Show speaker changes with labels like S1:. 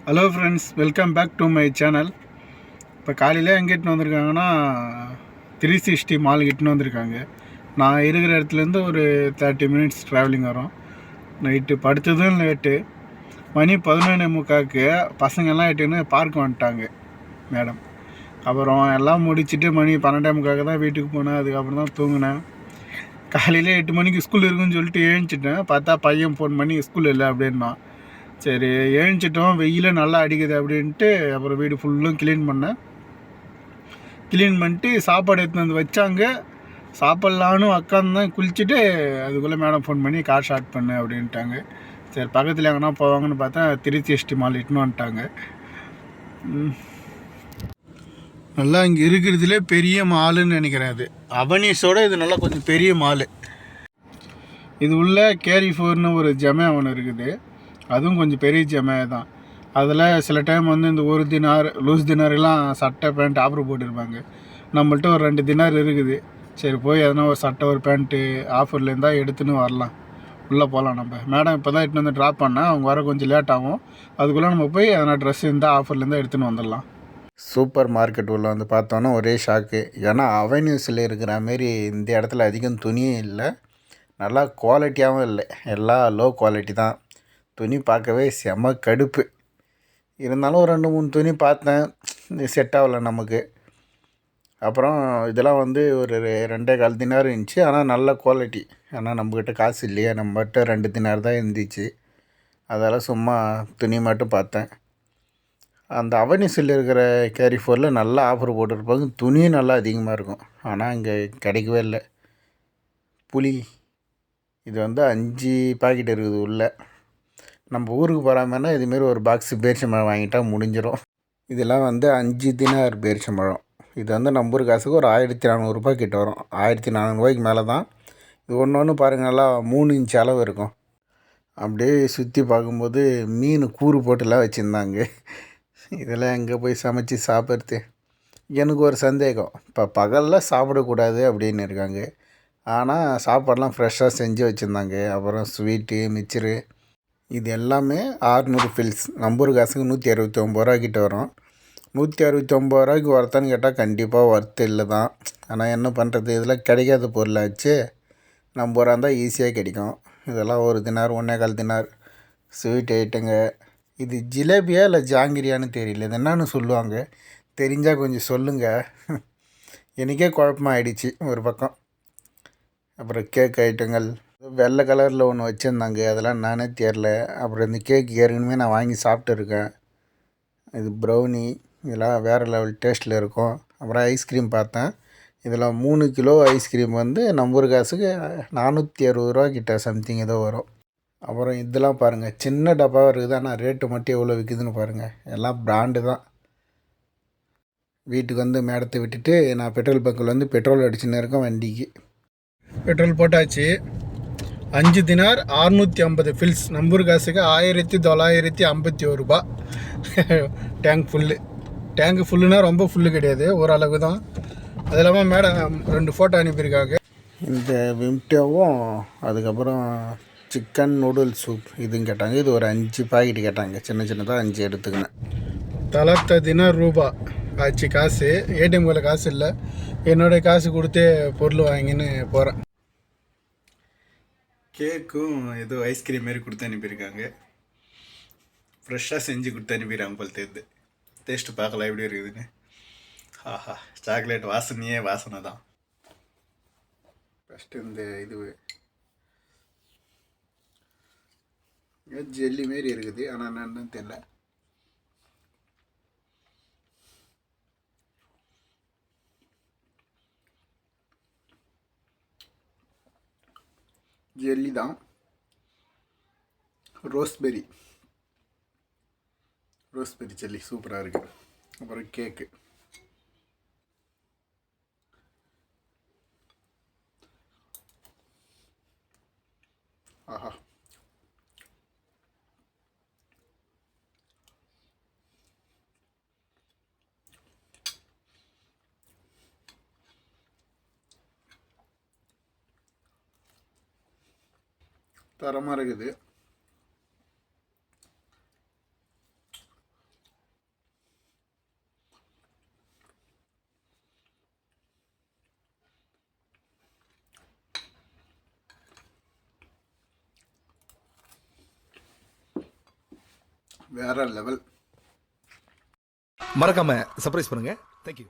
S1: Hello friends, welcome back to my channel. இப்போ காலையில் எங்கே இட்டுன்னு வந்திருக்காங்கன்னா 360 மால் இட்டுன்னு வந்திருக்காங்க. நான் இருக்கிற இடத்துலேருந்து ஒரு 30 மினிட்ஸ் ட்ராவலிங் வரும். நைட்டு படுத்ததும் லேட்டு, மணி 11:45க்கு பசங்கள்லாம் இட்டுன்னு பார்க் வந்துட்டாங்க மேடம். அப்புறம் எல்லாம் முடிச்சுட்டு மணி 12:45 தான் வீட்டுக்கு போனேன். அதுக்கப்புறம் தான் தூங்கினேன். காலையில் 8 மணிக்கு ஸ்கூல் இருக்குன்னு சொல்லிட்டு எழுந்துச்சிட்டேன். பார்த்தா பையன் ஃபோன் பண்ணி ஸ்கூல் இல்லை அப்படின்னா, சரி எழுந்துச்சிட்டோம், வெயில நல்லா அடிக்குது அப்படின்ட்டு அப்புறம் வீடு ஃபுல்லும் க்ளீன் பண்ணிட்டு சாப்பாடு எடுத்துன்னு வந்து வச்சாங்க. சாப்பிட்லான்னு உக்காந்தேன், குளிச்சுட்டு அதுக்குள்ளே மேடம் ஃபோன் பண்ணி கார் ஸ்டார்ட் பண்ணு அப்படின்ட்டாங்க. சரி பக்கத்தில் எங்கன்னா போவாங்கன்னு பார்த்தா 360 மால் இட்டுன்னு வந்துட்டாங்க. நல்லா இங்கே இருக்கிறதுலே பெரிய மாலுன்னு நினைக்கிறேன். அது அவனீஸோட இது நல்லா கொஞ்சம் பெரிய மாலு. இது உள்ள கேரி4ன்னு ஒரு ஜமே ஒன்று இருக்குது. அதுவும் கொஞ்சம் பெரிய ஜமே தான். அதில் சில டைம் வந்து இந்த 1 தினார் லூஸ் தினாரெலாம் சட்டை பேண்ட் ஆஃபர் போட்டிருப்பாங்க. நம்மள்ட்ட ஒரு 2 தினார் இருக்குது. சரி போய் எதனா ஒரு சட்டை ஒரு பேண்ட்டு ஆஃபரில் இருந்தால் எடுத்துன்னு வரலாம், உள்ளே போகலாம். நம்ம மேடம் இப்போ தான் எடுத்துன்னு வந்து ட்ராப் பண்ணேன், அவங்க வர கொஞ்சம் லேட் ஆகும். அதுக்குள்ளே நம்ம போய் எதனா ட்ரெஸ் இருந்தால் ஆஃபரில் இருந்தால் எடுத்துன்னு வந்துடலாம். சூப்பர் மார்க்கெட் உள்ள வந்து பார்த்தோன்னா ஒரே ஷாக்கு. ஏன்னா அவென்யூஸில் இருக்கிற மாரி இந்த இடத்துல அதிகம் துணியே இல்லை, நல்லா குவாலிட்டியாகவும் இல்லை, எல்லாம் லோ குவாலிட்டி தான். துணி பார்க்கவே செம கடுப்பு. இருந்தாலும் ஒரு 2-3 துணி பார்த்தேன், செட் ஆகலை நமக்கு. அப்புறம் இதெல்லாம் வந்து ஒரு 2.25 தினார் இருந்துச்சு. ஆனால் நல்ல குவாலிட்டி. ஆனால் நம்மக்கிட்ட காசு இல்லையா, நம்மகிட்ட 2 தினார் தான் இருந்துச்சு. அதெல்லாம் சும்மா துணி மட்டும் பார்த்தேன். அந்த அவனிஸில் இருக்கிற கேரி4ல் நல்லா ஆஃபர் போட்டிருப்பாங்க, துணியும் நல்லா அதிகமாக இருக்கும். ஆனால் இங்கே கிடைக்கவே இல்லை. புளி இது வந்து 5 பாக்கெட் இருக்குது உள்ளே. நம்ம ஊருக்கு போகாமன்னா இதுமாரி ஒரு பாக்ஸு பேரிச்சம்பழம் வாங்கிட்டால் முடிஞ்சிடும். இதெல்லாம் வந்து 5 தினார் பேரிச்சம்பழம். இது வந்து நம்ம ஊர் காசுக்கு ஒரு 1400 கிட்ட வரும். 1400 மேலே தான். இது ஒன்று பாருங்கள், நல்லா 3 இன்ச் அளவு இருக்கும். அப்படியே சுற்றி பார்க்கும்போது மீன் கூறு போட்டுலாம் வச்சுருந்தாங்க. இதெல்லாம் எங்கே போய் சமைச்சி சாப்பிட்றது? எனக்கு ஒரு சந்தேகம், இப்போ பகலில் சாப்பிடக்கூடாது அப்படின்னு இருக்காங்க, ஆனால் சாப்பாடெலாம் ஃப்ரெஷ்ஷாக செஞ்சு வச்சுருந்தாங்க. அப்புறம் ஸ்வீட்டு மிச்சரு இது எல்லாமே 600 ஃபில்ஸ். நம்ம ஊர் காசுக்கு 169 கிட்ட வரும். 169 ஒர்த்தான்னு கேட்டால் கண்டிப்பாக ஒர்த்து இல்லை தான். ஆனால் என்ன பண்ணுறது, இதெல்லாம் கிடைக்காத பொருளாச்சு. நம்ம ஊராக இருந்தால் ஈஸியாக கிடைக்கும். இதெல்லாம் 1 தினார் 1.25 தினார் ஸ்வீட் ஐட்டங்க. இது ஜிலேபியா இல்லை ஜாங்கிரியான்னு தெரியல, இது என்னன்னு சொல்லுவாங்க, தெரிஞ்சால் கொஞ்சம் சொல்லுங்கள். எனக்கே குழப்பமாயிடுச்சு ஒரு பக்கம். அப்புறம் கேக் ஐட்டங்கள் வெள்ளை கலரில் ஒன்று வச்சுருந்தாங்க, அதெல்லாம் நானே தெரில. அப்புறம் இந்த கேக் ஏற்கனவே நான் வாங்கி சாப்பிட்டுருக்கேன். இது ப்ரௌனி, இதெல்லாம் வேறு லெவல் டேஸ்ட்டில் இருக்கும். அப்புறம் ஐஸ்கிரீம் பார்த்தேன். இதில் 3 கிலோ ஐஸ்கிரீம் வந்து நம்ம ஊர் காசுக்கு 460 கிட்ட சம்திங் ஏதோ வரும். அப்புறம் இதெல்லாம் பாருங்கள், சின்ன டப்பாவாக இருக்குது, ஆனால் ரேட்டு மட்டும் எவ்வளோ விற்குதுன்னு பாருங்கள். எல்லாம் பிராண்டு தான். வீட்டுக்கு வந்து மேடத்தை விட்டுட்டு நான் பெட்ரோல் பங்கில் வந்து பெட்ரோல் அடிச்சுன்னு இருக்கேன். வண்டிக்கு பெட்ரோல் போட்டாச்சு. 5 தினார் 650 ஃபில்ஸ். நம்பூர் காசுக்கு 1951 ரூபா. Tank full. டேங்கு ஃபுல்லுனா ரொம்ப ஃபுல்லு கிடையாது, ஓரளவு தான். அது இல்லாமல் மேடம் 2 ஃபோட்டோ அனுப்பியிருக்காங்க. இந்த விம்டோவும் அதுக்கப்புறம் சிக்கன் நூடுல் சூப் இதுன்னு கேட்டாங்க. இது ஒரு 5 பாக்கெட் கேட்டாங்க, சின்ன சின்னதாக 5 எடுத்துக்கினேன். தலத்த தினார் ரூபா ஆச்சு காசு. ஏடிஎம்கில் காசு இல்லை, என்னோடய காசு கொடுத்து பொருள் வாங்கின்னு போகிறேன். கேக்கும் ஏதோ ஐஸ்கிரீம் மாரி கொடுத்து அனுப்பியிருக்காங்க. ஃப்ரெஷ்ஷாக செஞ்சு கொடுத்து அனுப்பிடுறாங்க போல் தெரியுது. டேஸ்ட்டு பார்க்கலாம் எப்படி இருக்குதுன்னு. ஆஹா, சாக்லேட் வாசனையே வாசனை தான். ஃபஸ்ட்டு இந்த இது ஜெல்லி மாரி இருக்குது, ஆனால் என்னன்னு தெரியல. ஜெல்லி தான். ரோஸ்பெரி ஜெல்லி சூப்பராக இருக்குது. அப்புறம் கேக்கு. ஆஹா, தரமாக இருக்குது. வேற லெவல்.
S2: மறக்காம சர்ப்ரைஸ் பண்ணுங்க. தேங்க்யூ.